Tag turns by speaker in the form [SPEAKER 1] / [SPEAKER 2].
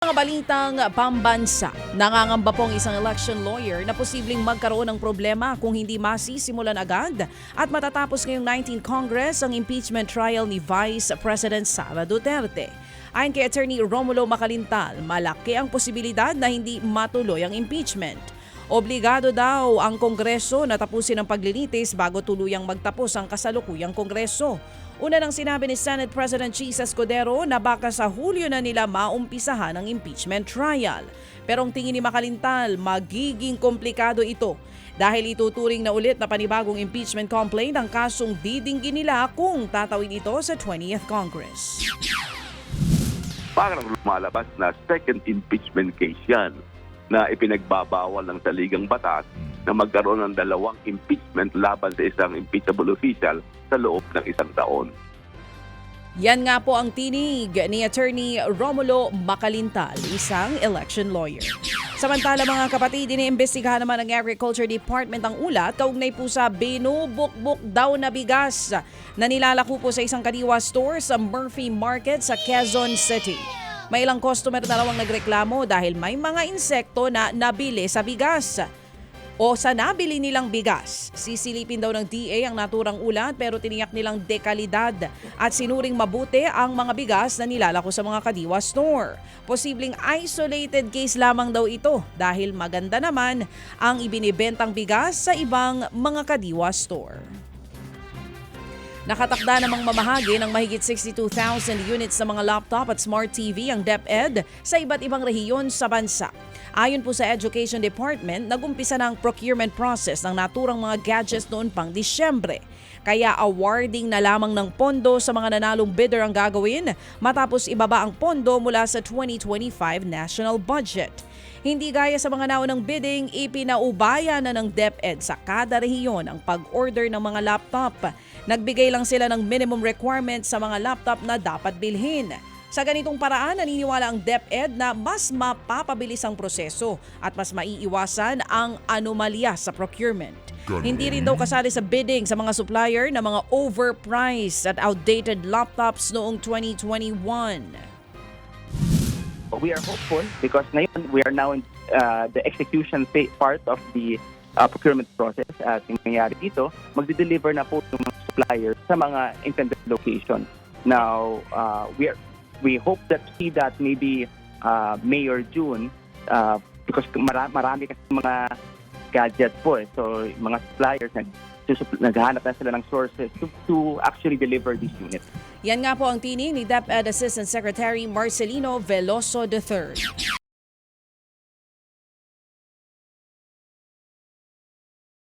[SPEAKER 1] Mga balitang pambansa, nangangamba po ang isang election lawyer na posibleng magkaroon ng problema kung hindi masisimulan agad at matatapos ngayong 19th Congress ang impeachment trial ni Vice President Sara Duterte. Ayon kay Attorney Romulo Macalintal, malaki ang posibilidad na hindi matuloy ang impeachment. Obligado daw ang Kongreso na tapusin ang paglilitis bago tuluyang magtapos ang kasalukuyang Kongreso. Una nang sinabi ni Senate President Chis Escudero na baka sa Hulyo na nila maumpisahan ang impeachment trial. Pero ang tingin ni Macalintal, magiging komplikado ito dahil ituturing na ulit na panibagong impeachment complaint ang kasong didinggin nila kung tatawid ito sa 20th Congress.
[SPEAKER 2] Parang lumalabas na second impeachment case yan na ipinagbabawal ng saligang batas na magkaroon ng dalawang impeachment laban sa isang impeachable official sa loob ng isang taon.
[SPEAKER 1] Yan nga po ang tinig ni Attorney Romulo Macalintal, isang election lawyer. Samantala mga kapatid, iniimbestigahan naman ng Agriculture Department ang ulat kaugnay po sa binubukbuk daw na bigas na nilalako po sa isang kadiwa store sa Murphy Market sa Quezon City. May ilang customer na raw ang nagreklamo dahil may mga insekto na nabili sa bigas o sa nabili nilang bigas. Sisilipin daw ng DA ang naturang ulat pero tiniyak nilang dekalidad at sinuring mabuti ang mga bigas na nilalako sa mga kadiwa store. Posibleng isolated case lamang daw ito dahil maganda naman ang ibinibentang bigas sa ibang mga kadiwa store. Nakatakda namang mamahagi ng mahigit 62,000 units sa mga laptop at smart TV ang DepEd sa iba't ibang rehiyon sa bansa. Ayon po sa Education Department, nagumpisa na ang procurement process ng naturang mga gadgets noon pang Disyembre. Kaya awarding na lamang ng pondo sa mga nanalong bidder ang gagawin matapos ibaba ang pondo mula sa 2025 national budget. Hindi gaya sa mga naunang bidding, ipinaubaya na ng DepEd sa kada rehiyon ang pag-order ng mga laptop. Nagbigay lang sila ng minimum requirements sa mga laptop na dapat bilhin. Sa ganitong paraan, naniniwala ang DepEd na mas mapapabilis ang proseso at mas maiiwasan ang anomalya sa procurement. Hindi rin daw kasali sa bidding sa mga supplier na mga overpriced at outdated laptops noong 2021.
[SPEAKER 3] We are hopeful because ngayon we are now in the execution part of the procurement process at yung nangyari dito, magde-deliver na po yung mga suppliers sa mga intended location. Now, we hope that see that maybe May or June because marami kasi mga gadgets po. So, mga suppliers naghahanap na sila ng sources to actually deliver these units.
[SPEAKER 1] Yan nga po ang tinig ni DepEd Assistant Secretary Marcelino Veloso III.